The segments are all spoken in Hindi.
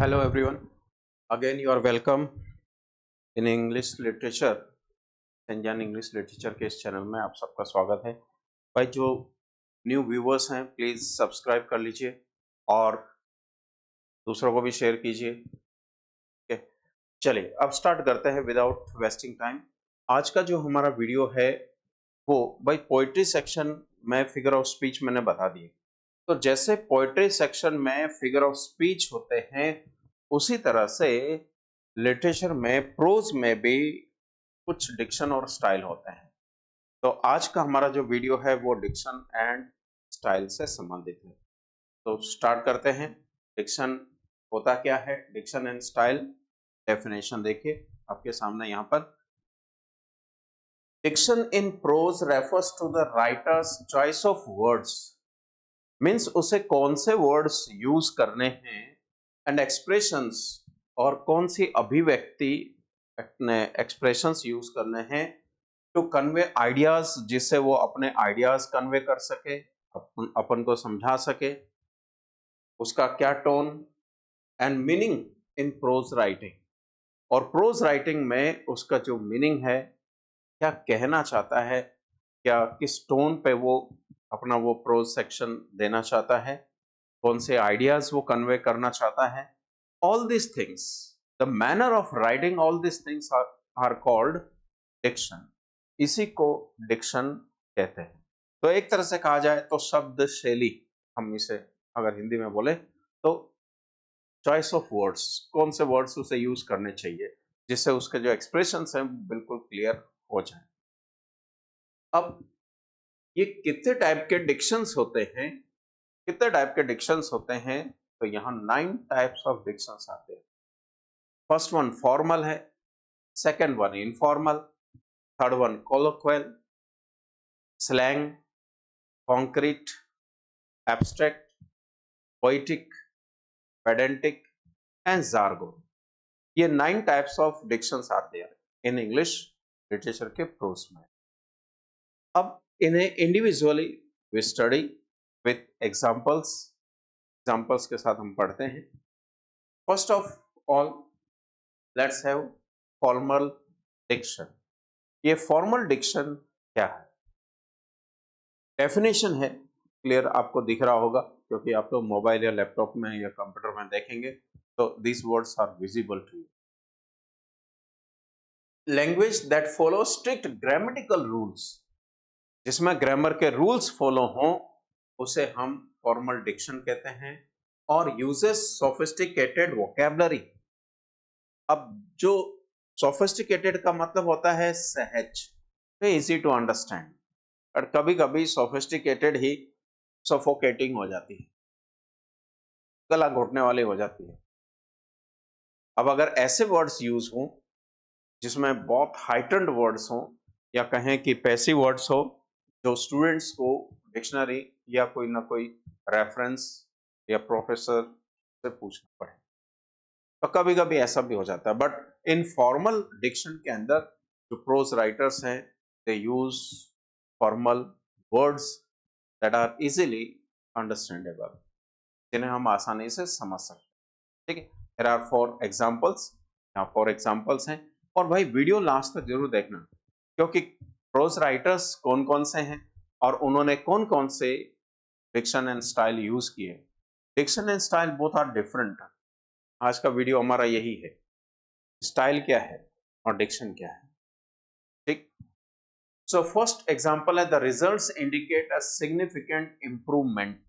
Hello everyone. Again you are welcome in English Literature. संज्ञान इंग्लिश लिटरेचर के इस चैनल में आप सबका स्वागत है। भाई जो न्यू व्यूवर्स हैं प्लीज सब्सक्राइब कर लीजिए और दूसरों को भी शेयर कीजिए। ठीक है, चलिए अब स्टार्ट करते हैं विदाउट वेस्टिंग टाइम। आज का जो हमारा वीडियो है वो भाई पोइट्री सेक्शन में फिगर ऑफ स्पीच मैंने बता दिए। तो जैसे पोइट्री सेक्शन में फिगर ऑफ स्पीच होते हैं उसी तरह से लिटरेचर में प्रोज में भी कुछ डिक्शन और स्टाइल होते हैं। तो आज का हमारा जो वीडियो है वो डिक्शन एंड स्टाइल से संबंधित है। तो स्टार्ट करते हैं। डिक्शन होता क्या है, डिक्शन एंड स्टाइल। डेफिनेशन देखिए आपके सामने यहाँ पर। Diction in prose refers to the writer's choice of words, means उसे कौन से वर्ड्स यूज करने हैं एंड एक्सप्रेशंस, और कौन सी अभिव्यक्ति एक्सप्रेशंस यूज करने हैं टू कन्वे आइडियाज, जिससे वो अपने आइडियाज कन्वे कर सके, अपन को समझा सके, उसका क्या tone and meaning in prose writing, और प्रोज राइटिंग में उसका जो मीनिंग है, क्या कहना चाहता है, क्या किस टोन पे वो अपना वो प्रोज सेक्शन देना चाहता है, कौन से आइडियाज वो कन्वे करना चाहता है। All this things, the manner of writing, all this things are called diction. इसी को डिक्शन कहते हैं। तो एक तरह से कहा जाए तो शब्द शैली, हम इसे अगर हिंदी में बोले तो चॉइस ऑफ वर्ड्स, कौन से वर्ड्स उसे यूज करने चाहिए जिससे उसके जो एक्सप्रेशंस हैं बिल्कुल क्लियर हो जाए। अब ये कितने टाइप के डिक्शंस होते हैं, कितने टाइप के डिक्शंस होते हैं, तो यहाँ 9 टाइप्स ऑफ डिक्शंस आते हैं। फर्स्ट वन फॉर्मल है, second one informal, third one colloquial, slang, concrete, abstract, poetic, pedantic and jargon. ये 9 types of dictions are there in English literature के प्रोज में। अब इन्हें individually we study with examples, examples के साथ हम पढ़ते हैं। First of all let's have formal diction. ये फॉर्मल डिक्शन क्या है? डेफिनेशन है, क्लियर आपको दिख रहा होगा क्योंकि आप तो मोबाइल या लैपटॉप में या कंप्यूटर में देखेंगे तो this words are visible to you. Language that follow strict grammatical rules, जिसमें ग्रामर के रूल्स फॉलो हों उसे हम फॉर्मल डिक्शन कहते हैं। और यूजेस सोफिस्टिकेटेड वोकैबुलरी। अब जो सोफिस्टिकेटेड का मतलब होता है सहज, इजी टू अंडरस्टैंड, और कभी कभी सोफिस्टिकेटेड ही सफोकेटिंग हो जाती है, गला घोटने वाली हो जाती है। अब अगर ऐसे वर्ड्स यूज हों जिसमें बहुत हाइटन्ड वर्ड्स हों, या कहें कि पैसिव वर्ड्स हो, जो स्टूडेंट्स को डिक्शनरी या कोई ना कोई रेफरेंस या प्रोफेसर से पूछना पड़े, तो कभी कभी ऐसा भी हो जाता है। बट इन फॉर्मल डिक्शन के अंदर जो प्रोज राइटर्स हैं they use formal words that are easily understandable, जिन्हें हम आसानी से समझ सकते हैं। ठीक है, देयर आर 4 एग्जांपल्स, यहाँ 4 एग्जांपल्स हैं। और भाई वीडियो लास्ट तक जरूर देखना, क्योंकि प्रोज राइटर्स कौन कौन से हैं और उन्होंने कौन कौन से डिक्शन एंड स्टाइल यूज किए। Diction and style both are different. आज का वीडियो हमारा यही है, स्टाइल क्या है और डिक्शन क्या है। ठीक, सो फर्स्ट एग्जांपल है the results indicate a significant improvement.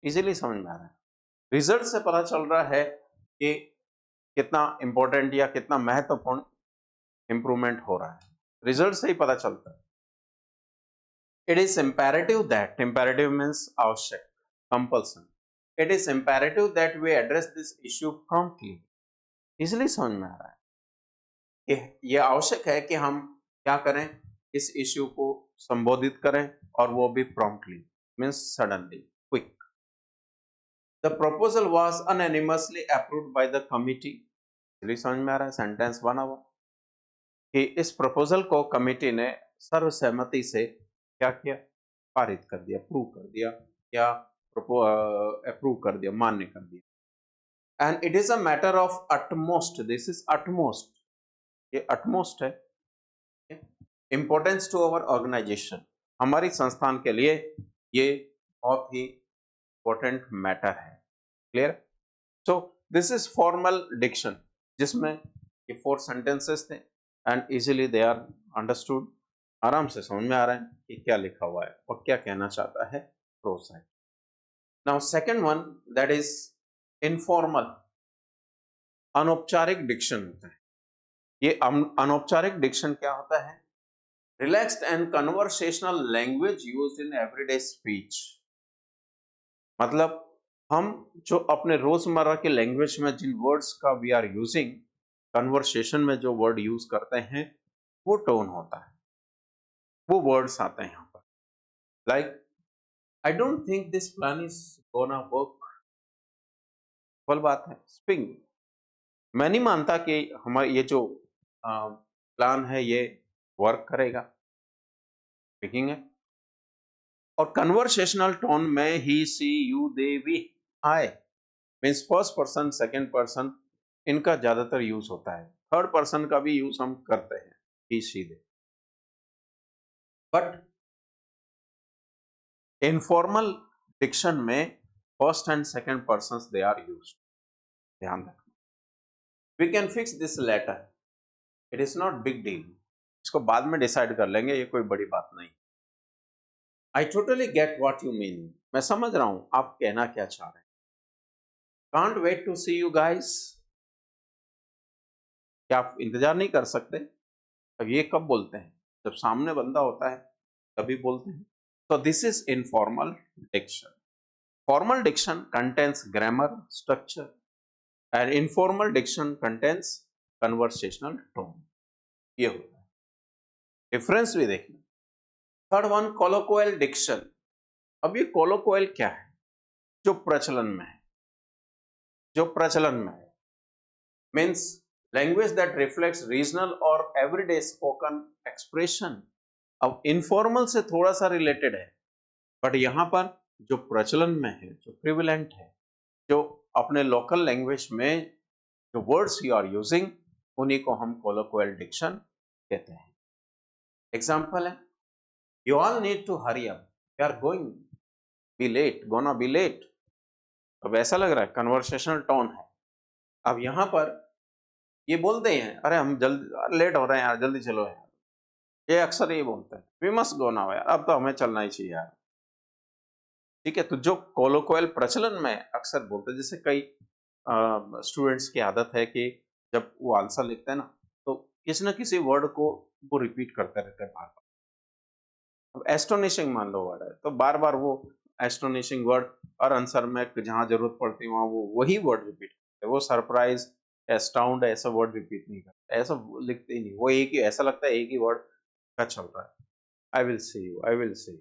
Easily समझ में आ रहा है, रिजल्ट से पता चल रहा है कि कितना इंपॉर्टेंट या कितना महत्वपूर्ण इंप्रूवमेंट हो रहा है, रिजल्ट से ही पता चलता है। It is imperative that, imperative means आवश्यक, compulsion, it is imperative that we address this issue promptly. इसलिए समझ में आ रहा है कि यह आवश्यक है कि हम क्या करें, इस इश्यू को संबोधित करें, और वो भी promptly means suddenly, quick. The proposal was unanimously approved by the committee. इसलिए समझ में आ रहा है, सेंटेंस बना हुआ कि इस प्रपोजल को कमेटी ने सर्वसहमति से क्या किया, पारित कर दिया, प्रूव कर दिया, या अप्रूव कर दिया, मान्य कर दिया। And it is a matter of utmost, this is utmost, ये अटमोस्ट है, इंपॉर्टेंस टू अवर ऑर्गेनाइजेशन, हमारी संस्थान के लिए ये बहुत ही इंपॉर्टेंट मैटर है। Clear? So this is formal diction, जिसमें ये 4 सेंटेंसेस थे and easily they are understood, आराम से समझ में आ रहा है कि क्या लिखा हुआ है और क्या कहना चाहता है प्रोज है। Now second one, that is informal, अनौपचारिक डिक्शन होता है। ये अनौपचारिक डिक्शन क्या होता है? Relaxed and conversational language used in everyday speech, मतलब हम जो अपने रोजमर्रा के लैंग्वेज में जिन वर्ड्स का वी आर यूजिंग, कन्वर्सेशन में जो वर्ड यूज करते हैं वो टोन होता है, वो वर्ड्स आते हैं यहाँ पर। Like I don't think this plan is gonna work, फल बात है स्पिंग, मैं नहीं मानता कि हमारा ये जो प्लान है ये वर्क करेगा, स्पीकिंग है। और कन्वर्सेशनल टोन में he, she, you, they, we, I means first person, second person, इनका ज्यादातर यूज होता है, थर्ड पर्सन का भी यूज हम करते हैं, he, she, they. But informal diction में first and second person they are use, ध्यान रखना। We can fix this later, it is not big deal, इसको बाद में डिसाइड कर लेंगे, ये कोई बड़ी बात नहीं। I totally get what you mean, मैं समझ रहा हूं आप कहना क्या चाह रहे हैं। Can't wait to see you guys, क्या आप इंतजार नहीं कर सकते? अब ये कब बोलते हैं? जब सामने बंदा होता है तभी बोलते हैं। तो this is informal diction. Formal diction contains grammar structure and informal diction contains conversational tone, ये होता है। डिफरेंस भी देखिए। Third one, colloquial diction. अब ये कोलोक्वल क्या है? जो प्रचलन में है, जो प्रचलन में है, means language that reflects regional और एवरीडे स्पोकन एक्सप्रेशन। अब इनफॉर्मल से थोड़ा सा रिलेटेड है, बट यहां पर जो प्रचलन में है, जो प्रिविलेंट है, जो अपने लोकल लैंग्वेज में जो वर्ड्स यू आर यूजिंग, उन्हीं को हम कोलोक्वल डिक्शन कहते हैं। एग्जाम्पल है, you all need to hurry up, we are going be late, gonna be late. अब ऐसा लग रहा है कन्वर्सेशनल टोन है। अब यहां पर ये बोलते हैं, अरे हम जल्दी लेट हो रहे हैं यार, जल्दी चलो यार, ये अक्सर ये बोलते हैं, वी मस्ट गो नाउ यार, अब तो हमें चलना ही चाहिए यार। ठीक है, तो जो कोलोक्वल प्रचलन में अक्सर बोलते हैं, जैसे कई स्टूडेंट्स की आदत है कि जब वो आंसर लिखते हैं ना, तो किसी न किसी वर्ड को वो रिपीट करते रहते हैं बार बार। अब एस्टोनिशिंग मान लो वर्ड है, तो बार बार वो एस्टोनिशिंग वर्ड और आंसर में जहां जरूरत पड़ती है वहां वो वही वर्ड रिपीट करते हैं। वो सरप्राइज, एस्टाउंड ऐसा वर्ड रिपीट नहीं करते, ऐसा लिखते ही नहीं, वो एक ही, ऐसा लगता है एक ही वर्ड का चल रहा है। I will see you, I will see,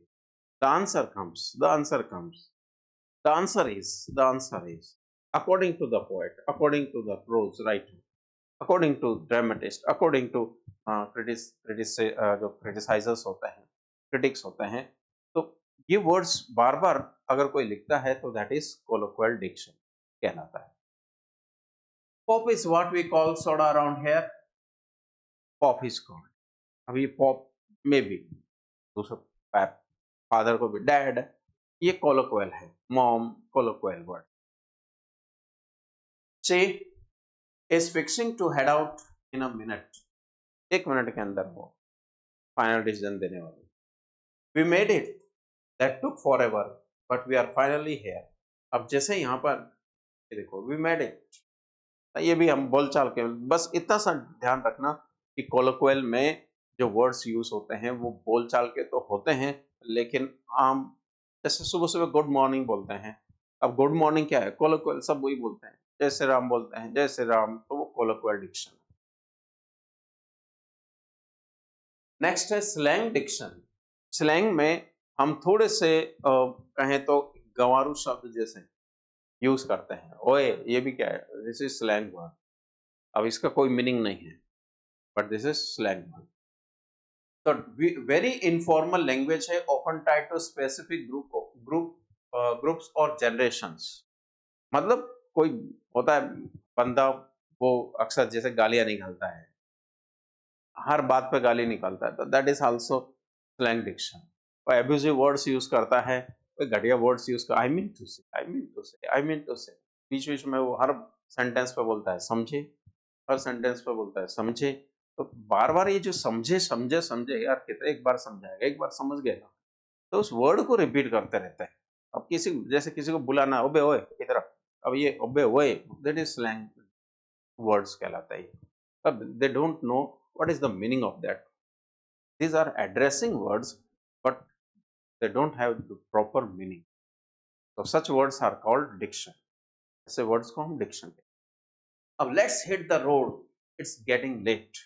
the answer comes, the answer comes, the answer is, the answer is, according to the poet, according to the prose writer, according to dramatist, according to जो criticizers होते हैं, critics होते हैं, तो ये words बार बार अगर कोई लिखता है तो that is colloquial diction कहलाता है। Pop is what we call soda around here, pop is called, अभी pop में भी दूसरा फादर को भी डैड, ये colloquial है, mom colloquial word। She is fixing to head out in a minute, एक मिनट के अंदर वो फाइनल डिसीजन देने वाली। We made it, that took forever, but we are finally here. अब जैसे यहाँ पर ये देखो, वी मेड इट, ये भी हम बोलचाल के, बस इतना सा ध्यान रखना कि कोलोक्वल में जो वर्ड्स यूज होते हैं वो बोलचाल के तो होते हैं, लेकिन आम जैसे सुबह सुबह गुड मॉर्निंग बोलते हैं, अब गुड मॉर्निंग क्या है? कोलोक्वल, सब वही बोलते हैं। जय श्री राम बोलते हैं, जय श्री राम, तो वो कोलोक्वल डिक्शन। नेक्स्ट है स्लैंग डिक्शन। स्लैंग में हम थोड़े से कहें तो गंवारू शब्द जैसे यूज करते हैं। ओए, ये भी क्या है? This is slang word. अब इसका कोई मीनिंग नहीं है, but this is slang word. तो वेरी इनफॉर्मल लैंग्वेज है, often tied to specific groups और जनरेशंस। मतलब कोई होता है बंदा, वो अक्सर जैसे गालियां निकालता है, हर बात पे गाली निकालता है, तो that is also slang diction. कोई एब्यूजिव वर्ड्स यूज करता है, कोई घटिया वर्ड्स यूज कर, आई मीन टू से, आई मीन टू से, आई मीन टू से, बीच बीच में वो हर सेंटेंस पे बोलता है समझे, हर सेंटेंस पे बोलता है समझे। तो बार बार ये जो समझे समझे समझे, यार कितने एक बार समझाएगा, एक बार समझ गए ना, तो उस वर्ड को रिपीट करते रहते हैं। अब किसी जैसे किसी को बुलाना, ओबे ओए इधर आ, अब ये ओबे ओए, दैट इज स्लैंग वर्ड्स कहलाता है ये। अब they don't know what is the meaning of that. These are addressing words, but they don't have the proper meaning. So such words are called diction. ऐसे words को हम diction कहते हैं। अब let's hit the road, it's getting late.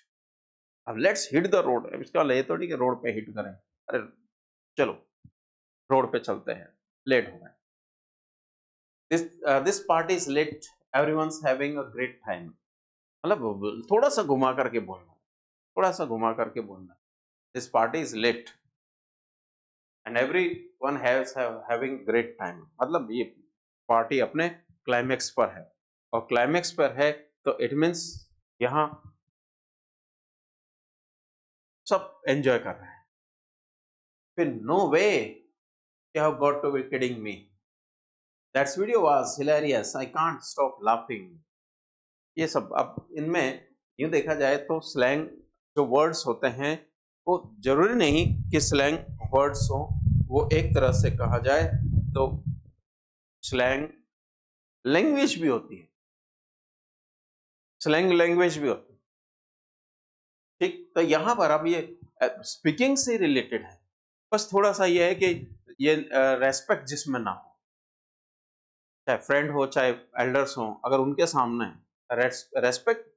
अब let's hit the road, अब इसका ले तो नहीं कि रोड पे हिट करें, अरे चलो रोड पे चलते हैं, लेट हो गए। This party is late, everyone's having a great time. मतलब थोड़ा सा घुमा करके बोलना, थोड़ा सा घुमा करके बोलना। This party is late and everyone has having great time, मतलब ये पार्टी अपने क्लाइमेक्स पर है, और क्लाइमेक्स पर है तो इट मीन्स यहाँ सब एंजॉय कर रहे हैं। फिर no way, you have got to be kidding me, that's video was hilarious, I can't stop laughing. ये सब अब इनमें यूं देखा जाए तो स्लैंग जो वर्ड्स होते हैं वो जरूरी नहीं कि स्लैंग वर्ड्स हो, वो एक तरह से कहा जाए तो स्लैंग लैंग्वेज भी होती है, स्लैंग लैंग्वेज भी होती है। ठीक, तो यहां पर अब ये स्पीकिंग से रिलेटेड है, बस थोड़ा सा ये है कि ये रेस्पेक्ट जिसमें ना हो, चाहे फ्रेंड हो चाहे एल्डर्स हो, अगर उनके सामने रेस्पेक्ट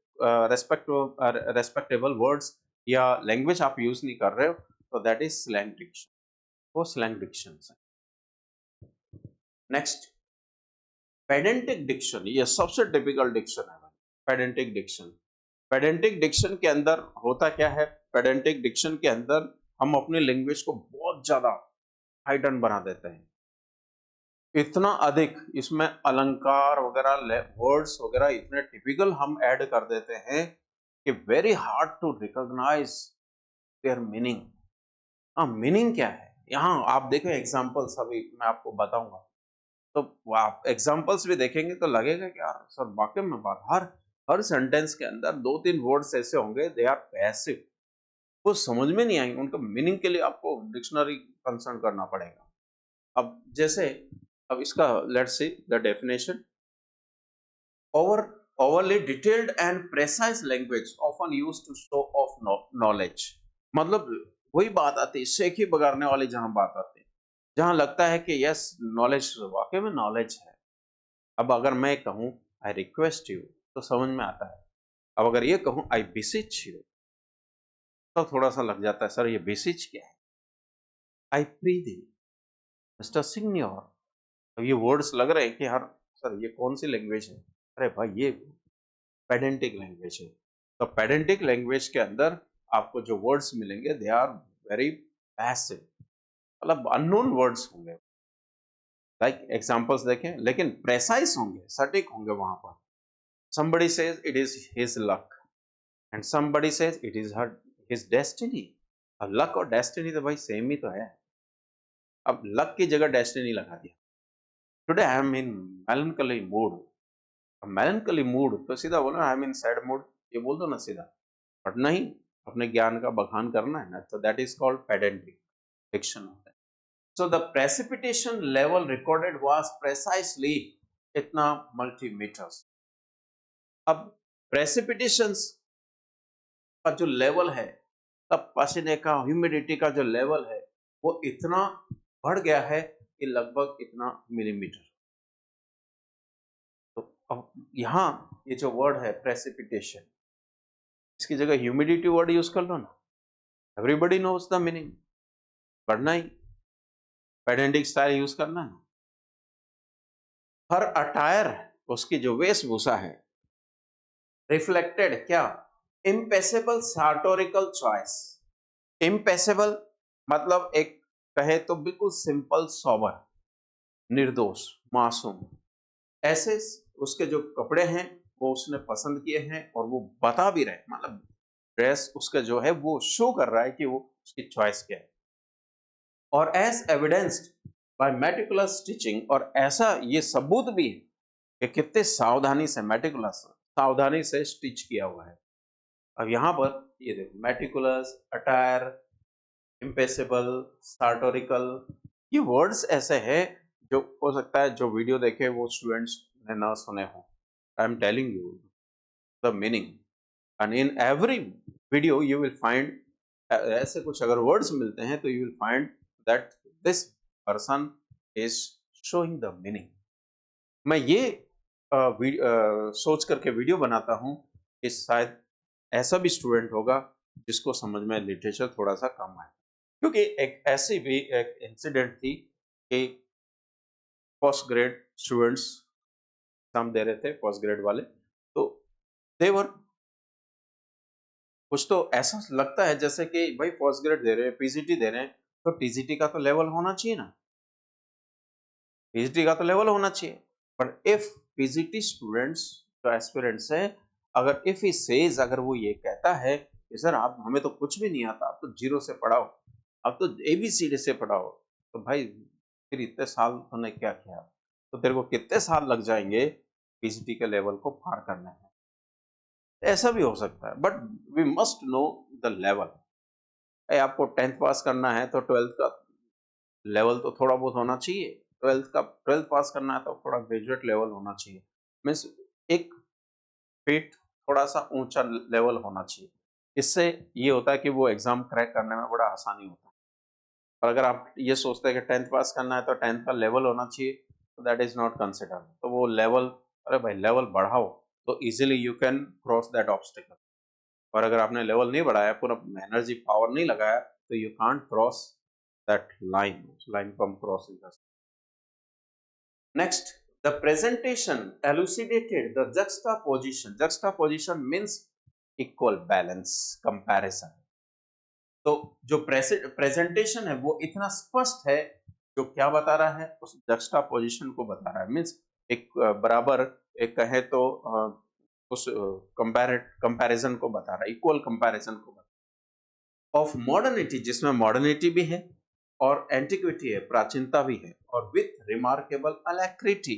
रेस्पेक्टेबल वर्ड्स या लैंग्वेज आप यूज नहीं कर रहे हो, तो दैट इज स्लैंग डिक्शन, वो स्लैंग डिक्शन है। नेक्स्ट, पेडेंटिक डिक्शन, ये सबसे टिपिकल डिक्शन है। पेडेंटिक डिक्शन, पेडेंटिक डिक्शन के अंदर होता क्या है, पेडेंटिक डिक्शन के अंदर हम अपने लैंग्वेज को बहुत ज्यादा हाइटन बना देते हैं, इतना अधिक इसमें अलंकार वगैरह वर्ड्स वगैरह इतने टिपिकल हम ऐड कर देते हैं कि very hard to recognize their meaning. हाँ, मीनिंग क्या है, यहाँ आप देखें एग्जांपल्स अभी मैं आपको बताऊंगा, तो आप एग्जांपल्स भी देखेंगे तो लगेगा कि यार सर वाकई में बात, हर सेंटेंस के अंदर दो तीन वर्ड्स ऐसे होंगे दे आर पैसिव, वो समझ में नहीं आएंगे, उनका मीनिंग के लिए आपको डिक्शनरी कंसल्ट करना पड़ेगा। अब जैसे, अब इसका let's see the definition, overly detailed and precise language often used to show off knowledge। मतलब वही बात आती है, शेखी बगाड़ने वाली जहां बात आती है, जहां लगता है कि यस नॉलेज, वाकई में नॉलेज है। अब अगर मैं कहूं आई रिक्वेस्ट यू तो समझ में आता है, अब अगर ये कहूं आई बिसिच यू तो थोड़ा सा लग जाता है, सर ये बिसिच क्या है। आई प्री दी, मिस्टर सिग्न्योर, अब ये वर्ड्स लग रहे हैं कि यार सर ये कौन सी लैंग्वेज है, अरे भाई ये पेडेंटिक लैंग्वेज है। तो पेडेंटिक लैंग्वेज के अंदर आपको जो वर्ड्स मिलेंगे दे आर वेरी पैसिव, मतलब अननोन वर्ड्स होंगे, लाइक एग्जांपल्स देखें, लेकिन प्रेसाइज होंगे, सटीक होंगे वहां पर। somebody says it is his luck and somebody says it is his destiny। अब लक और डेस्टिनी तो भाई सेम ही तो है, अब लक की जगह डेस्टिनी लगा दिया। Today I am in मेलनकली mood, मेलनकली mood तो सीधा बोलो आई एम इन सैड मूड, ये बोल दो ना सीधा, बट नहीं, अपने ज्ञान का बखान करना है ना, तो that is called pedantic diction होता है। So the precipitation level recorded was precisely इतना मल्टीमीटर्स। अब प्रेसिपिटेशंस का जो लेवल है, तब पसीने का ह्यूमिडिटी का जो लेवल है वो इतना बढ़ गया है कि लगभग इतना मिलीमीटर। तो अब यहाँ ये जो वर्ड है प्रेसिपिटेशन, इसकी जगह ह्यूमिडिटी वर्ड यूज कर लो ना, एवरीबडी नोज द मीनिंग, पढ़ना ही पेडेंटिक स्टाइल यूज करना है। हर अटायर, उसकी जो वेशभूषा है, रिफ्लेक्टेड क्या, इम्पेसेबल सार्टोरिकल चॉइस। इम्पेसेबल मतलब एक कहे तो बिल्कुल सिंपल सोबर, निर्दोष, मासूम, ऐसे उसके जो कपड़े हैं वो उसने पसंद किए हैं और वो बता भी रहे हैं, मतलब ड्रेस उसका जो है वो शो कर रहा है कि वो उसकी चॉइस क्या है। और as evidenced by meticulous stitching, और ऐसा ये सबूत भी है कि कितने सावधानी से, मेटिकुलस सावधानी से स्टिच किया हुआ है। अब यहाँ पर ये देखो, मेटिकुलस, अटायर, इम्पेसिबल, सार्टोरिकल, ये वर्ड्स ऐसे हैं जो हो सकता है जो वीडियो देखे वो स्टूडेंट्स ने ना सुने हो। I am telling you the meaning, and in every video you will find ऐसे कुछ अगर वर्ड्स मिलते हैं तो you will find that this person is showing the meaning. मैं ये सोच करके वीडियो बनाता हूँ कि शायद ऐसा भी स्टूडेंट होगा जिसको समझ में लिटरेचर थोड़ा सा कम आए, क्योंकि एक ऐसी भी एक इंसिडेंट थी कि फर्स्ट ग्रेड स्टूडेंट्स एग्जाम दे रहे थे, फर्स्ट ग्रेड वाले, तो देवर कुछ तो ऐसा लगता है जैसे कि भाई फर्स्ट ग्रेड दे रहे हैं, पीजीटी दे रहे हैं, तो टीजीटी का तो लेवल होना चाहिए ना, पीजीटी का तो लेवल होना चाहिए। पर इफ पीजीटी स्टूडेंट्स जो एस्पिरेंट्स है, अगर इफ ही सेज, अगर वो ये कहता है कि सर आप हमें तो कुछ भी नहीं आता, आप तो जीरो से पढ़ाओ, आप तो एबीसीडी से पढ़ाओ, तो भाई फिर इतने साल तूने क्या किया, तो तेरे को कितने साल लग जाएंगे पीजीटी के लेवल को पार करने में। ऐसा भी हो सकता है, but we must know the level. आपको 10th पास करना है तो 12th का लेवल तो थोड़ा बहुत होना चाहिए, 12th पास करना है तो थोड़ा ग्रेजुएट लेवल होना चाहिए, मीन्स एक फीट थोड़ा सा ऊंचा लेवल होना चाहिए। इससे ये होता है कि वो एग्जाम क्रैक करने में बड़ा आसानी होता है। और अगर आप ये सोचते हैं कि 10th पास करना है तो 10th का लेवल होना चाहिए, तो दैट इज नॉट कंसिडर, तो वो लेवल, अरे भाई लेवल बढ़ाओ तो easily you can cross that obstacle. और अगर आपने लेवल नहीं बढ़ाया, पूरा एनर्जी पावर नहीं लगाया, तो you can't cross that line, उस लाइन को हम क्रॉस नहीं कर सकते। Next, the presentation elucidated the juxtaposition, juxtaposition means equal balance comparison. तो जो प्रेजेंटेशन है वो इतना स्पष्ट है, जो क्या बता रहा है, उस juxtaposition को बता रहा है, मीन्स एक बराबर, एक कहे तो उस कंपैरिजन को बता रहा है, इक्वल कंपैरिजन को बता रहा है। ऑफ मॉडर्निटी, जिसमें मॉडर्निटी भी है और एंटिक्विटी है, प्राचीनता भी है, और विथ रिमार्केबल अलैक्रिटी,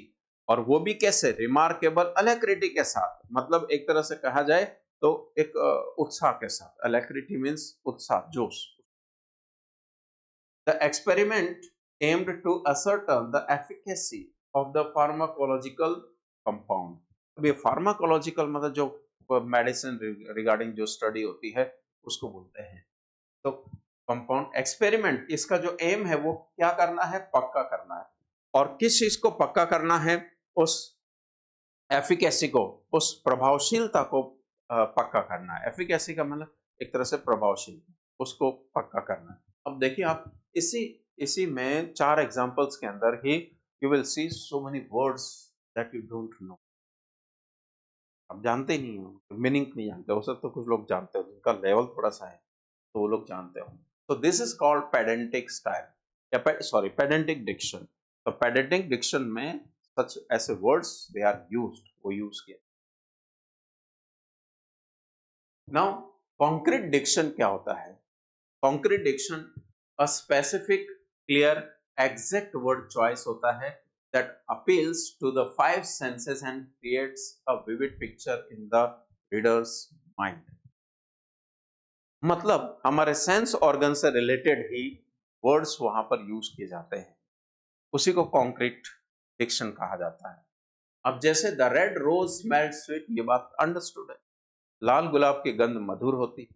और वो भी कैसे, रिमार्केबल अलैक्रिटी के साथ, मतलब एक तरह से कहा जाए तो एक उत्साह के साथ, अलैक्रिटी मीन्स उत्साह, जोश। The experiment aimed to ascertain the efficacy of the pharmacological compound। अब ये फार्माकोलॉजिकल मतलब जो मेडिसिन रिगार्डिंग जो स्टडी होती है उसको बोलते हैं। तो कंपाउंड एक्सपेरिमेंट, इसका जो एम है वो क्या करना है, पक्का करना है। और किस चीज को पक्का करना है, उस एफिकेसी को, उस प्रभावशीलता को पक्का करना है। एफिकेसी का मतलब एक तरह से प्रभावशील, उसको पक्का करना है। अब देखिए आप इसी इसी में 4 एग्जांपल्स के अंदर ही you will see so many words that you don't know. आप जानते ही नहीं हो, मीनिंग नहीं जानते हो, सकता तो कुछ लोग जानते हो जिनका लेवल थोड़ा सा है तो वो लोग जानते हो। तो this is called pedantic style, या सॉरी पेडेंटिक डिक्शन। तो पेडेंटिक डिक्शन में सच ऐसे वर्ड्स दे आर यूज्ड, वो यूज किया। नाउ कॉन्क्रीट डिक्शन क्या होता है? Concrete diction a specific, clear, exact word choice होता है that appeals to the 5 senses and creates a vivid picture in the reader's mind। मतलब हमारे सेंस ऑर्गन से रिलेटेड ही वर्ड्स वहां पर यूज किए जाते हैं, उसी को कॉन्क्रीट डिक्शन कहा जाता है। अब जैसे the red rose smelled sweet, ये बात अंडरस्टूड है, लाल गुलाब की गंध मधुर होती।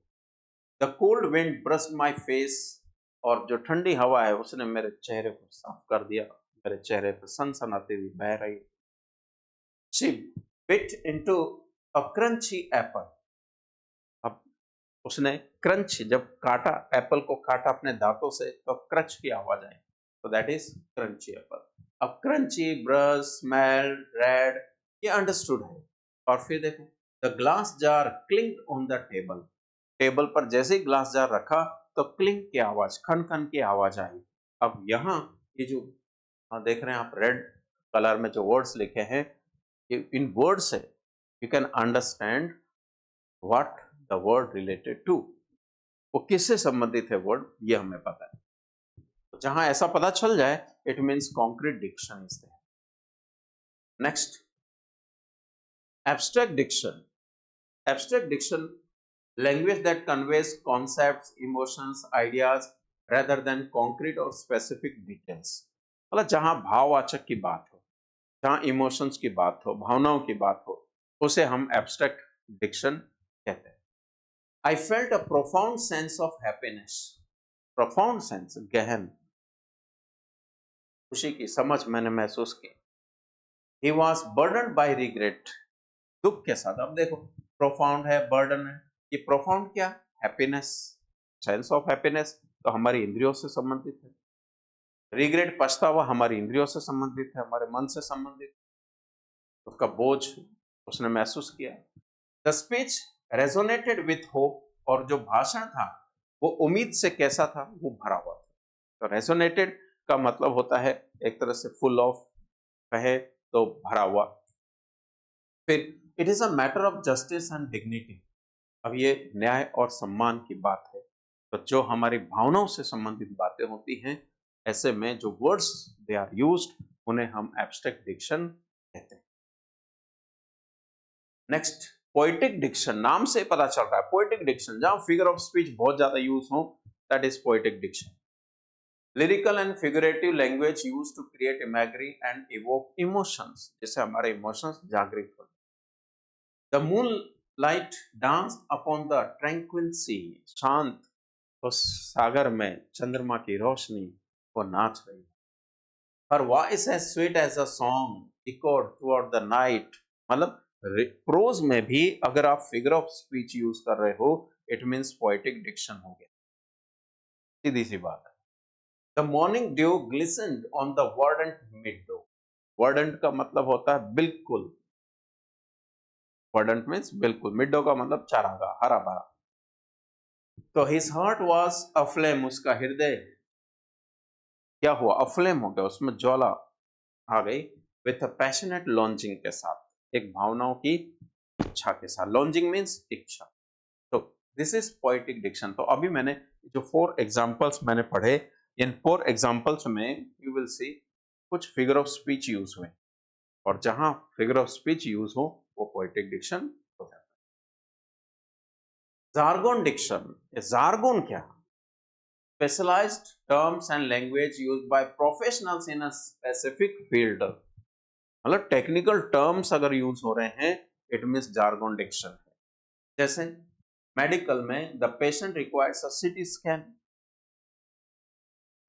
The cold wind burst my face, और जो ठंडी हवा है उसने मेरे चेहरे को साफ कर दिया, मेरे चेहरे पर सनसनाती हुई बह रही। She bit into a crunchy Apple, अब उसने क्रंच, जब काटा एप्पल को, काटा अपने दांतों से, तो क्रंच की आवाज आई, तो दैट इज क्रंची एप्पल। अब क्रंची, ब्रश, स्मेल, रेड, ये अंडरस्टूड है। और फिर देखो, the glass jar clink on the table, table पर जैसे ही ग्लास जार रखा तो क्लिंक की आवाज, खन खन की आवाज आई। अब यहाँ ये जो देख रहे हैं आप, रेड कलर में जो वर्ड्स लिखे हैं, इन वर्ड से you can understand what the word related to, वो किससे संबंधित है वर्ड, ये हमें पता है। तो जहां ऐसा पता चल जाए it means concrete diction is there. Next, abstract diction. Abstract diction, language that conveys concepts, emotions, ideas rather than concrete or specific details। मतलब जहां भाववाचक की बात हो, जहां इमोशंस की बात हो, भावनाओं की बात हो, उसे हम एब्स्ट्रैक्ट डिक्शन कहते हैं। I felt a profound sense of happiness. Profound sense, गहन खुशी की समझ मैंने महसूस की। He was burden bye regret, दुख के साथ। अब देखो, प्रोफाउंड है, बर्डन है, ये प्रोफाउंड क्या, हैप्पीनेस, सेंस ऑफ हैप्पीनेस, तो हमारी इंद्रियों से संबंधित है। रिग्रेट, पछतावा, हमारी इंद्रियों से संबंधित है, हमारे मन से संबंधित, उसका बोझ उसने महसूस किया। The speech resonated with hope, और जो भाषण था वो उम्मीद से कैसा था, वो भरा हुआ था। तो रेजोनेटेड का मतलब होता है एक तरह से फुल ऑफ, कहे तो भरा हुआ। फिर it is a matter of justice and dignity, अब ये न्याय और सम्मान की बात है। तो जो हमारी भावनाओं से संबंधित बातें होती हैं, ऐसे में जो वर्ड्स दे आर यूज्ड, उन्हें हम एब्स्ट्रैक्ट डिक्शन कहते हैं। Next, poetic diction. नाम से पता चल रहा है पोएटिक डिक्शन, जहां फिगर ऑफ स्पीच बहुत ज्यादा यूज हो, that is poetic diction. Lyrical and figurative language use to create imagery and evoke emotions, जिससे हमारे इमोशंस जागृत हो। The moon light dance upon the tranquil sea, शांत उस सागर में चंद्रमा की रोशनी वो नाच रही है। Her voice as sweet as a song echoed throughout the night, मतलब प्रोज में भी अगर आप फिगर ऑफ स्पीच यूज कर रहे हो, इट मींस पोएटिक डिक्शन हो गया, सीधी सी बात है। The morning dew glistened on the verdant meadow, verdant का मतलब होता है बिल्कुल, वर्डेंट मीन्स बिल्कुल, मिडो का मतलब चारागाह, हरा भरा। तो हिज हार्ट वाज अफ्लेम, उसका हृदय क्या हुआ, अफ्लेम हो गया, उसमें ज्वाला आ गई। विथ अ पैशनेट लॉन्चिंग के साथ, एक भावनाओं की इच्छा के साथ। लॉन्चिंग मीन्स इच्छा। तो दिस इज पोएटिक डिक्शन। तो अभी मैंने जो 4 एग्जांपल्स मैंने पढ़े, इन 4 एग्जांपल्स में यू विल सी कुछ फिगर ऑफ स्पीच यूज हुए, और जहां फिगर ऑफ स्पीच यूज हो वो पोएटिक डिक्शन हो जाता है। जार्गोन डिक्शन, जार्गोन क्या, specialized terms and language used by professionals in a specific field। मतलब टेक्निकल टर्म्स अगर यूज हो रहे हैं, इट मींस जार्गन डिक्शन है। जैसे मेडिकल में the patient requires a CT scan,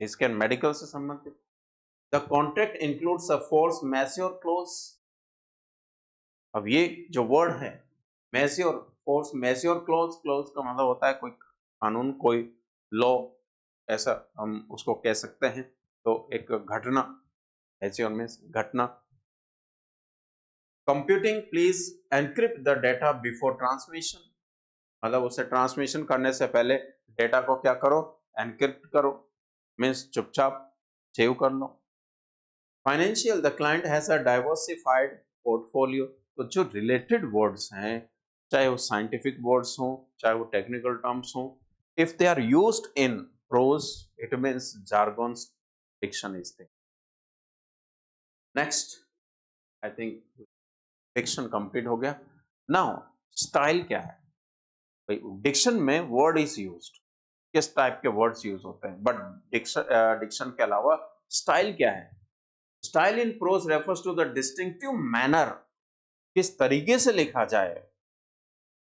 scan medical से संबंधित। The contract includes a force mature close, अब ये जो वर्ड है mature, force mature close, close का मतलब होता है कोई कानून, कोई लॉ, ऐसा हम उसको कह सकते हैं। तो एक घटना, मैच्योर मींस घटना। Computing please encrypt the data before transmission, मतलब उसे ट्रांसमिशन करने से पहले डेटा को क्या करो, एनक्रिप्ट करो, मीन्स चुपचाप सेव कर लो। Financial, the client has a diversified portfolio, तो जो रिलेटेड वर्ड्स हैं, चाहे वो साइंटिफिक वर्ड्स हों, चाहे वो टेक्निकल टर्म्स हों, if they are used in prose, it means jargon diction is there. Next, I think diction complete हो गया। नाउ स्टाइल क्या है, भाई डिक्शन में वर्ड इज यूज्ड, किस टाइप के वर्ड्स यूज होते हैं, बट डिक्शन के अलावा स्टाइल क्या है। Style in prose refers to the distinctive manner, किस तरीके से लिखा जाए,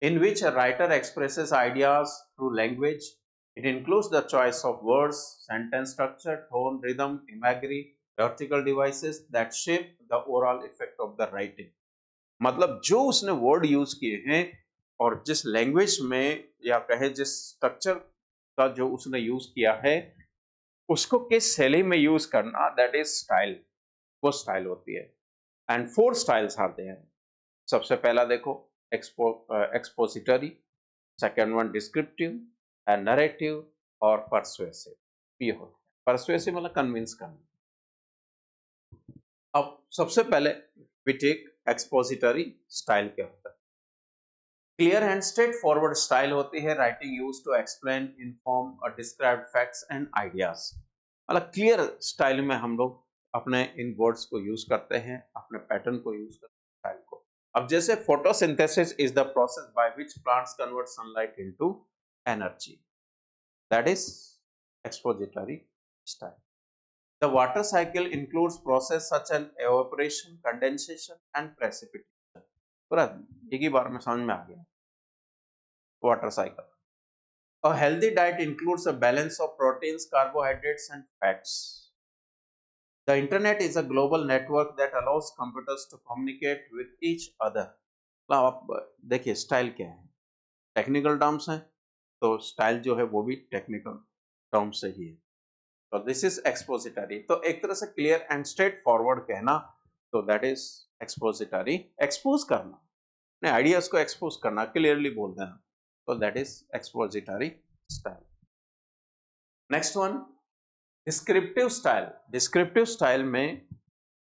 in which a writer expresses ideas through language. It includes the choice of words, sentence structure, tone, rhythm, imagery, rhetorical devices that shape the overall effect of the writing। मतलब जो उसने वर्ड यूज किए हैं और जिस लैंग्वेज में या कहे जिस स्ट्रक्चर का जो उसने यूज किया है, उसको किस शैली में यूज करना, दैट इज स्टाइल, वो स्टाइल होती है। एंड 4 स्टाइल्स आते हैं। सबसे पहला देखो expository, second one descriptive and narrative और परसुएसिव। ये होता है परसुएसिव मतलब कन्विंस करना। अब सबसे पहले वी टेक एक्सपोजिटरी स्टाइल क्या होता है? Clear and straight forward style होती है writing use to explain, inform और डिस्क्राइब फैक्ट्स एंड आइडियाज। मतलब क्लियर स्टाइल में हम लोग अपने इन वर्ड्स को यूज करते हैं, अपने पैटर्न को यूज करते हैं, स्टाइल को। अब जैसे photosynthesis is the process by which plants convert sunlight into energy, that is expository style. The water cycle includes process such as evaporation, condensation and precipitation। पूरा एक ही बार में समझ में आ गया। Water cycle. A healthy diet includes a balance of proteins, carbohydrates and fats। The internet is a global network that allows computers to communicate with each other। आप देखिए स्टाइल क्या है, टेक्निकल टर्म्स हैं, तो स्टाइल जो है वो भी टेक्निकल टर्म्स से ही है। तो दिस इज एक्सपोजिटरी। तो एक तरह से क्लियर एंड स्ट्रेट फॉरवर्ड कहना, तो दैट इज एक्सपोजिटरी। एक्सपोज करना, अपने आइडियाज को एक्सपोज करना, क्लियरली बोल देना, तो that is expository style. Next one, descriptive style. Descriptive style में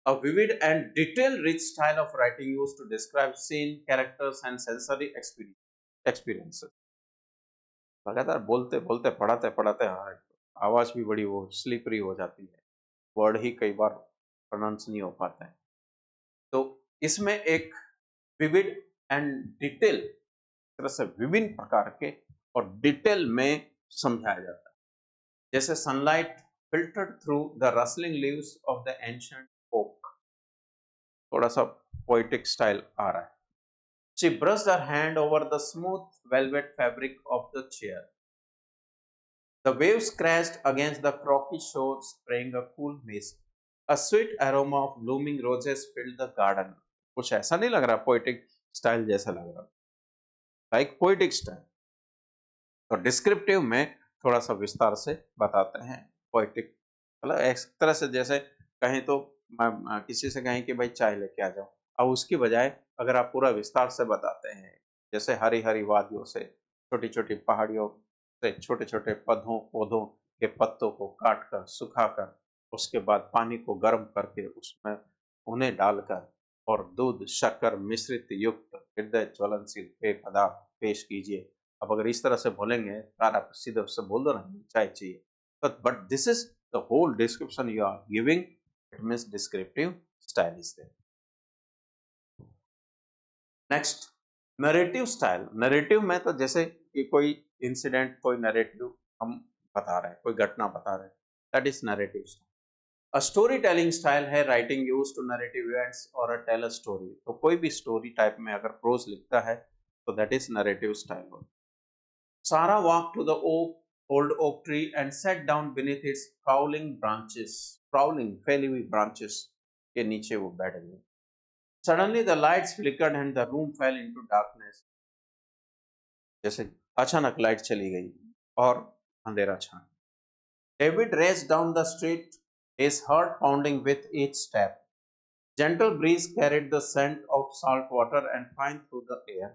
a vivid and detail rich style of writing used to describe scene, characters and sensory experiences। लगातार बोलते बोलते पढ़ाते पढ़ाते आवाज भी बड़ी वो स्लिपरी हो जाती है, वर्ड ही कई बार प्रोनाउंस नहीं हो पाता है। तो इसमें एक विविड एंड डिटेल तरह से विभिन्न प्रकार के और डिटेल में समझाया जाता है। जैसे sunlight filtered through the rustling leaves of the ancient oak, थोड़ा सा पोएटिक स्टाइल आ रहा है। She brushed her hand over the smooth velvet fabric of the chair। The waves crashed against the rocky shore, spraying a cool mist। A sweet aroma of blooming roses filled the garden। कुछ ऐसा नहीं लग रहा पोएटिक स्टाइल जैसा लग रहा, लाइक पोएटिक स्टाइल। तो डिस्क्रिप्टिव में थोड़ा सा विस्तार से बताते हैं, पोएटिक मतलब एक तरह से जैसे कहें तो किसी से कहें कि भाई चाय लेके आ जाओ, अब उसकी बजाय अगर आप पूरा विस्तार से बताते हैं, जैसे हरी हरी वादियों से, छोटी छोटी पहाड़ियों से, छोटे छोटे पौधों पौधों के पत्तों को काट कर सुखाकर, उसके बाद पानी को गर्म करके उसमें उन्हें डालकर और दूध शक्कर मिश्रित युक्त हृदय ज्वलनशील पेय पदार्थ पेश कीजिए। अब अगर इस तरह से बोलेंगे यार, आप सीधे उससे बोल दो ना चाय चाहिए, but this is the whole description you are giving, it means descriptive style is there. Next, narrative style. Narrative में तो जैसे कि कोई इंसिडेंट, कोई नरेटिव हम बता रहे हैं, कोई घटना बता रहे हैं, that is narrative style. A story telling style है writing use to narrative events और अ टेल अ स्टोरी। तो कोई भी स्टोरी टाइप में अगर प्रोज लिखता है तो that is narrative style. Sarah walked to the old oak tree and sat down beneath its sprawling branches, sprawling फैली हुई branches के नीचे वो बैठ गई। Suddenly the lights flickered and the room fell into darkness। जैसे अचानक लाइट चली गई और अंधेरा छा गया। David raced down the street, his heart pounding with each step। Gentle breeze carried the scent of salt water and pine through the air।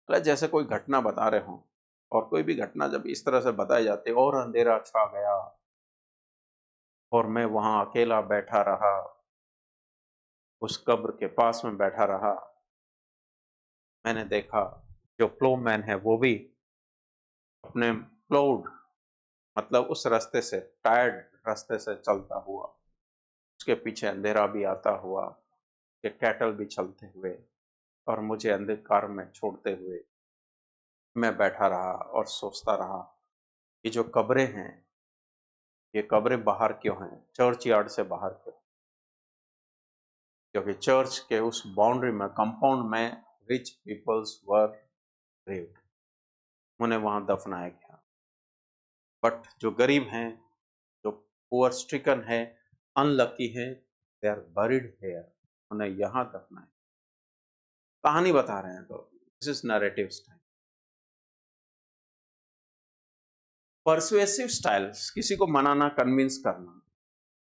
मतलब जैसे कोई घटना बता रहे हो, और कोई भी घटना जब इस तरह से बताई जाती है और अंधेरा छा गया और मैं वहां अकेला बैठा रहा, उस कब्र के पास में बैठा रहा, मैंने देखा जो प्लोमैन है वो भी अपने प्लोड मतलब उस रास्ते से, टायर्ड रास्ते से चलता हुआ, उसके पीछे अंधेरा भी आता हुआ, के कैटल भी चलते हुए और मुझे अंधकार में छोड़ते हुए मैं बैठा रहा और सोचता रहा, ये जो कब्रें हैं, ये कब्रें बाहर क्यों हैं, चर्च यार्ड से बाहर क्यों? क्योंकि चर्च के उस बाउंड्री में, कंपाउंड में रिच पीपल्स वर ग्रेव्ड, उन्हें वहां दफनाया गया। बट जो गरीब हैं, जो पुअर स्ट्रिकन है, अनलकी है, दे आर बरीड हियर, उन्हें यहाँ दफनाया। कहानी बता रहे हैं, तो this is narrative style. Persuasive style, किसी को मनाना, कन्विंस करना।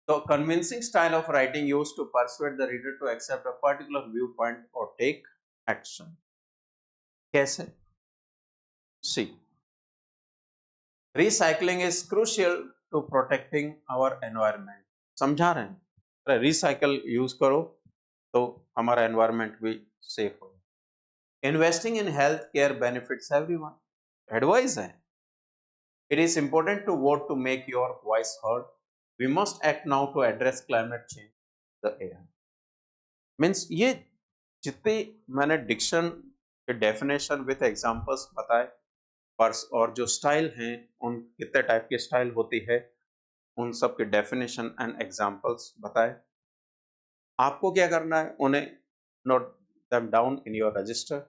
तो convincing style of writing used to persuade the reader to accept a particular view point और टेक एक्शन। कैसे? See, recycling is crucial to protecting our environment. समझा रहे हैं, रिसाइकल यूज करो तो हमारा एनवायरनमेंट भी सेफ हो। Investing in health care benefits everyone, advice है। It is important to vote to make your voice heard, we must act now to address climate change the air. Means ये जितने मैंने डिक्शन के डेफिनेशन विथ एग्जांपल्स बताए, पर्स और जो स्टाइल हैं, उन कितने टाइप की स्टाइल होती है, उन सब के डेफिनेशन एंड एग्जांपल्स बताए। आपको क्या करना है, उन्हें note them down in your register,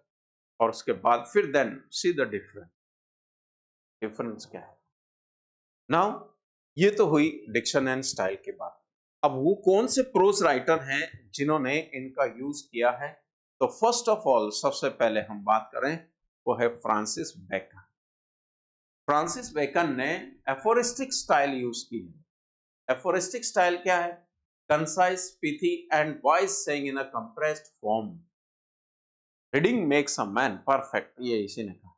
और उसके बाद फिर देन सी द डिफरेंस क्या है। नाउ ये तो हुई डिक्शन एंड स्टाइल की बात। अब वो कौन से प्रोज राइटर हैं जिन्होंने इनका यूज किया है, तो फर्स्ट ऑफ ऑल सबसे पहले हम बात करें वो है फ्रांसिस बेकन। फ्रांसिस बेकन ने एफोरिस्टिक स्टाइल यूज की है। एफोरिस्टिक स्टाइल क्या है? Concise, pithy and wise saying in a compressed form. Reading makes a man perfect, ये इसी ने कहा,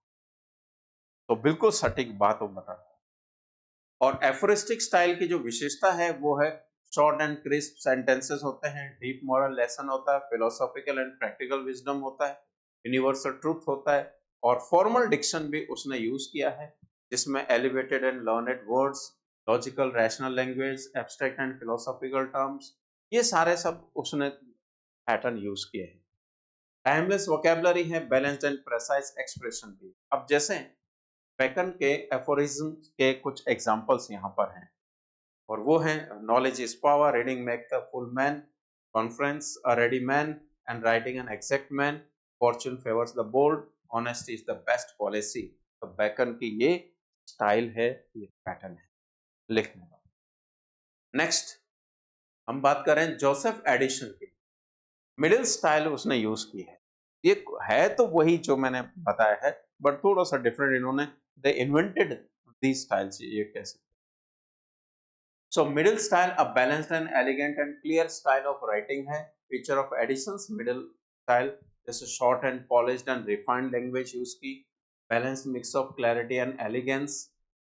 तो बिल्कुल सटीक बात वो बता रहा है। और एफोरिस्टिक स्टाइल की जो विशेषता है वो है शॉर्ट एंड क्रिस्प सेंटेंसेस होते हैं, डीप मॉरल लेसन होता है, फिलोसॉफिकल एंड प्रैक्टिकल विजडम होता है, यूनिवर्सल ट्रूथ होता है, और फॉर्मल डिक्शन भी उसने यूज किया है, जिसमें elevated and learned words, logical rational language, abstract and philosophical terms, ये सारे सब उसने पैटर्न यूज किए हैं। टाइमलेस वोकेबलरी है, बैलेंस्ड एंड प्रेसाइज एक्सप्रेशन भी। अब जैसे बेकन के एफोरिज्म के कुछ एग्जांपल्स यहाँ पर हैं, और वो हैं knowledge is power, reading make the full man, conference a ready man and writing an exact man, fortune favours the bold, honesty is the best policy. तो बेकन की ये स्टाइल है, ये पैटर्न है लिखने का। नेक्स्ट हम बात करें जोसेफ एडिशन की। मिडिल स्टाइल उसने यूज की है, ये है तो वही जो मैंने बताया है, बट थोड़ा सा डिफरेंट इन्होंने, दे इन्वेंटेड दी स्टाइल्स, ये कह सकते। So middle style, a balanced and elegant and clear style of writing है। Feature of Edison's middle style, जैसे short and polished and refined language use की, balanced mix of clarity and elegance,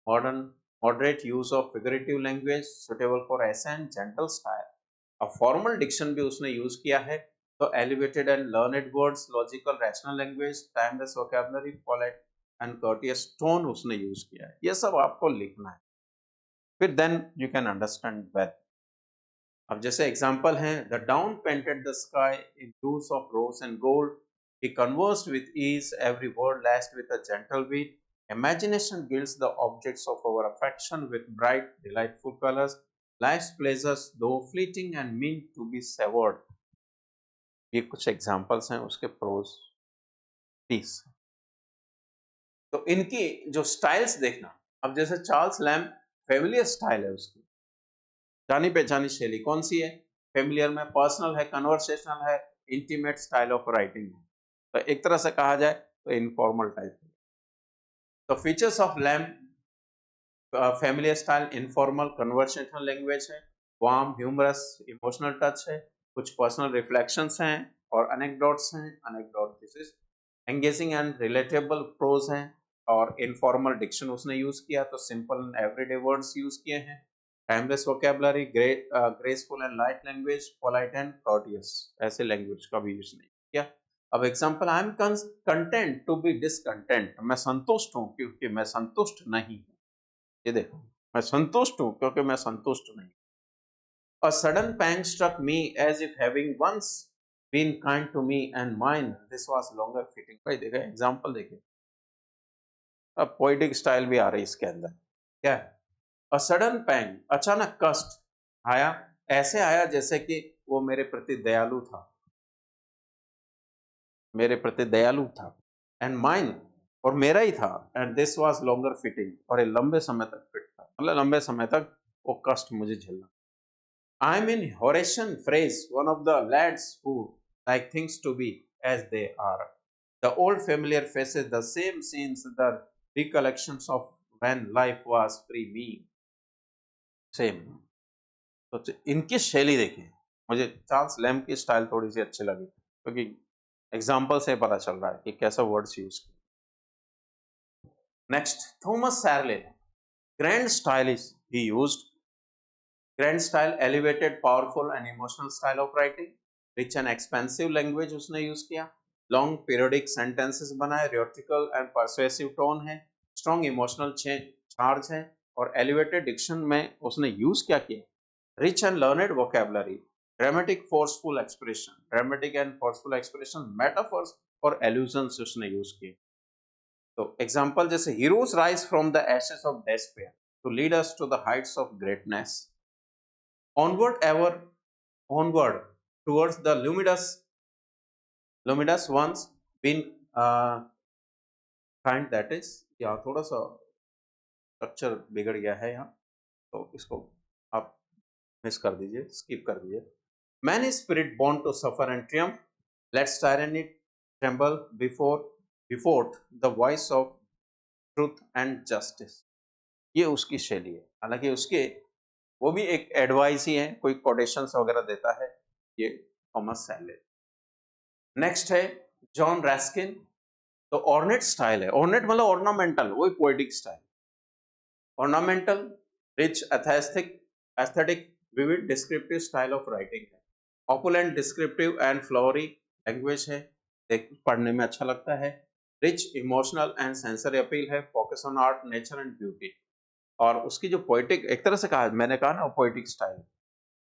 moderate use of figurative language, suitable for essay and gentle style। A formal diction भी उसने use किया है, तो elevated and learned words, logical rational language, timeless vocabulary, polite and courteous tone उसने use किया है। ये सब आपको लिखना है, फिर then you can understand well. अब जैसे एग्जांपल हैं, the dawn painted the sky in hues of rose and gold, he conversed with ease, every word laced with a gentle beat, imagination gilds the objects of our affection with bright delightful colors, life's pleasures though fleeting and mean to be savored। ये कुछ एग्जांपल्स हैं उसके प्रोज पीस। तो इनकी जो स्टाइल्स देखना, अब जैसे चार्ल्स लैम्ब, फेमिलियर स्टाइल है उसकी, जानी पहचानी शैली कौन सी है? फेमिलियर में पर्सनल है, कन्वर्सेशनल है, इंटीमेट स्टाइल ऑफ राइटिंग है, तो एक तरह से कहा जाए तो इनफॉर्मल टाइप है। तो features of Lamb, familiar style, informal conversational language है, वार्म, ह्यूमरस, इमोशनल टच है, कुछ पर्सनल रिफ्लेक्शंस हैं और अनेक्डोट्स हैं, anecdote this is engaging and relatable prose हैं, और इनफॉर्मल डिक्शन उसने यूज किया, तो simple and everyday words use किए हैं, timeless vocabulary, graceful and light language, polite and courteous, ऐसे लैंग्वेज का भी यूज नहीं किया। अब example, I am content to B discontent, मैं संतुष्ट हूं क्योंकि मैं संतुष्ट नहीं हूं। ये देखो, मैं संतुष्ट हूं क्योंकि मैं संतुष्ट नहीं। A sudden pang struck me as if having once been kind to me and mine, this was longer fitting। भाई देखो एग्जांपल देखिए, अब पोएटिक स्टाइल भी आ रही है इसके अंदर। क्या है? अ सडन पैंग, अचानक कष्ट आया, ऐसे आया जैसे कि वो मेरे प्रति दयालु था, मेरे प्रति दयालु था, एंड माइन, और मेरा ही था, and this was longer fitting, और ये लंबे समय तक फिट था, मतलब लंबे समय तक वो कष्ट मुझे झेलना। I am in Horatian phrase, one of the lads who like things to be as they are, the old familiar faces the same scenes, the recollections of when life was free me, same. तो इनकी शैली देखिए, मुझे चार्ल्स लैम्ब की स्टाइल थोड़ी सी अच्छी लगी, क्योंकि एग्जाम्पल से पता चल रहा है कि कैसा वर्ड्स यूज किए। नेक्स्ट, थॉमस सैरले, grand style is he used. Grand style, elevated, powerful and emotional style of writing, rich and expensive language उसने यूज किया, लॉन्ग पीरियोडिक सेंटेंसेस बनाए, रियोटिकल एंड परसुएसिव टोन है, स्ट्रॉन्ग इमोशनल चार्ज है, और एलिवेटेड डिक्शन में उसने यूज क्या किया, rich and learned vocabulary, dramatic forceful expression, dramatic and forceful expression, metaphors और एल्यूजन्स उसने यूज किए। तो एग्जांपल जैसे heroes rise from the ashes of despair to lead us to the heights of greatness, onward ever onward towards the luminous once been kind, that is, यहाँ थोड़ा सा स्ट्रक्चर बिगड़ गया है यहाँ, तो इसको आप मिस कर दीजिए, स्किप कर दीजिए। Man is spirit born to suffer and triumph, let's tyranny tremble before the voice of truth and justice। ये उसकी शैली है, हालांकि उसके वो भी एक एडवाइस ही है, कोई कोटेशंस वगैरह देता है, ये थॉमस सैले। नेक्स्ट है जॉन रैस्किन। तो ऑर्नेट स्टाइल है, ऑर्नेट मतलब ऑर्नामेंटल, वही poetic style, ornamental, rich, aesthetic, vivid, descriptive style of writing है, opulent, descriptive and flowery language है, पढ़ने में अच्छा लगता है, rich, emotional and sensory appeal है, focus on art, nature and beauty, और उसकी जो पोएटिक, एक तरह से कहा, मैंने कहा ना, पोएटिक स्टाइल,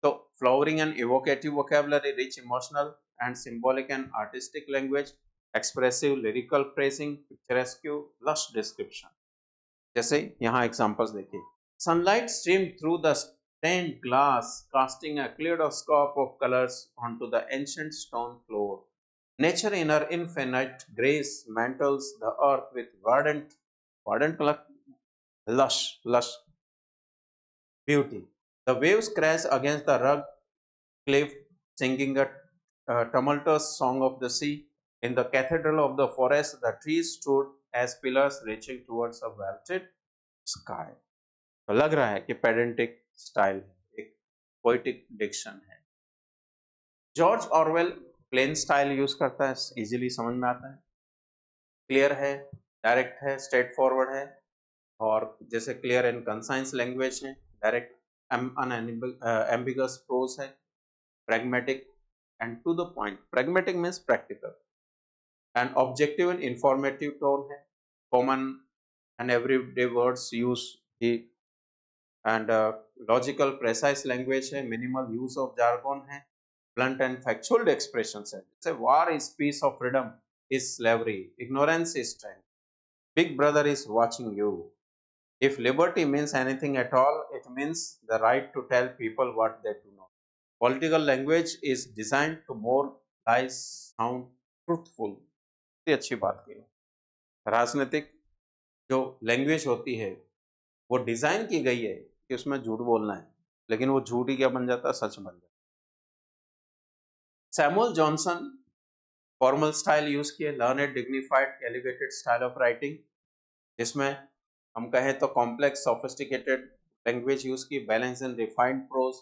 तो flowering and evocative vocabulary, rich emotional and symbolic and artistic language, expressive lyrical phrasing, picturesque, lush description. जैसे यहाँ एग्जांपल्स देखिए, sunlight stream through the stained glass casting a kaleidoscope of colors onto the ancient stone floor, nature in her infinite grace mantles the earth with verdant lush beauty, the waves crash against the rugged cliff, singing a tumultuous song of the sea, in the cathedral of the forest the trees stood as pillars reaching towards a vaulted sky। तो लग रहा है कि पेडेंटिक स्टाइल एक पोएटिक डिक्शन है। George Orwell plain style use करता है, इजीली समझ में आता है, क्लियर है, डायरेक्ट है, स्ट्रेट फॉरवर्ड है, और जैसे क्लियर एंड कंसाइंस लैंग्वेज है, डायरेक्ट एम्बिगस प्रोज है, pragmatic and to the point, pragmatic means practical, and objective and informative tone है, common and everyday words use he, and logical precise language है, minimal use of jargon है, blunt and factual expressions है, जैसे war is peace of freedom is slavery, ignorance is strength, big brother is watching you, if liberty means anything at all it means the right to tell people what they do not, political language is designed to more lies sound truthful। ये अच्छी बात की है, राजनीतिक जो लैंग्वेज होती है वो डिजाइन की गई है कि उसमें झूठ बोलना है, लेकिन वो झूठ ही क्या बन जाता है, सच बन जाता है। Samuel Johnson formal style use किए, learned, dignified, elevated style of writing, जिसमें हम कहें तो कॉम्प्लेक्स सोफिस्टिकेटेड लैंग्वेज यूज की, balance and refined prose,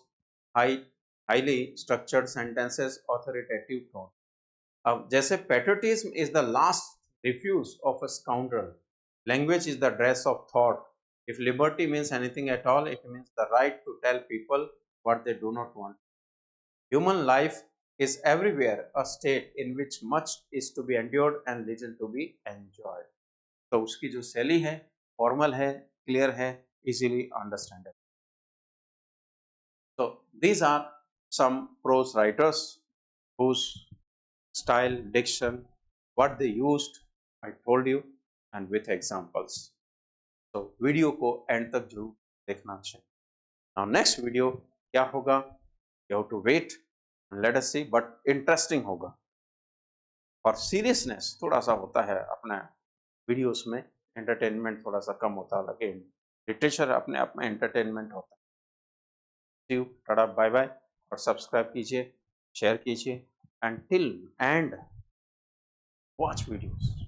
highly structured sentences, authoritative tone. अब जैसे patriotism is the last refuge of a scoundrel, language is the dress of thought, if liberty means anything at all it means the right to tell people what they do not want, human life is everywhere a state in which much is to be endured and little to be enjoyed। तो उसकी जो शैली है फॉर्मल है, क्लियर है, easily understandable. So these are some prose writers whose style, diction, what they used, I told you, and with examples। तो वीडियो को एंड तक जरूर देखना चाहिए। Now next वीडियो क्या होगा, you have to wait and let us see, but interesting होगा, और सीरियसनेस थोड़ा सा होता है अपना वीडियोस में, एंटरटेनमेंट थोड़ा सा कम होता है, लेकिन लिटरेचर अपने आप में एंटरटेनमेंट होता है। सी यू, टाटा, बाय बाय, और सब्सक्राइब कीजिए, शेयर कीजिए, and till and watch videos.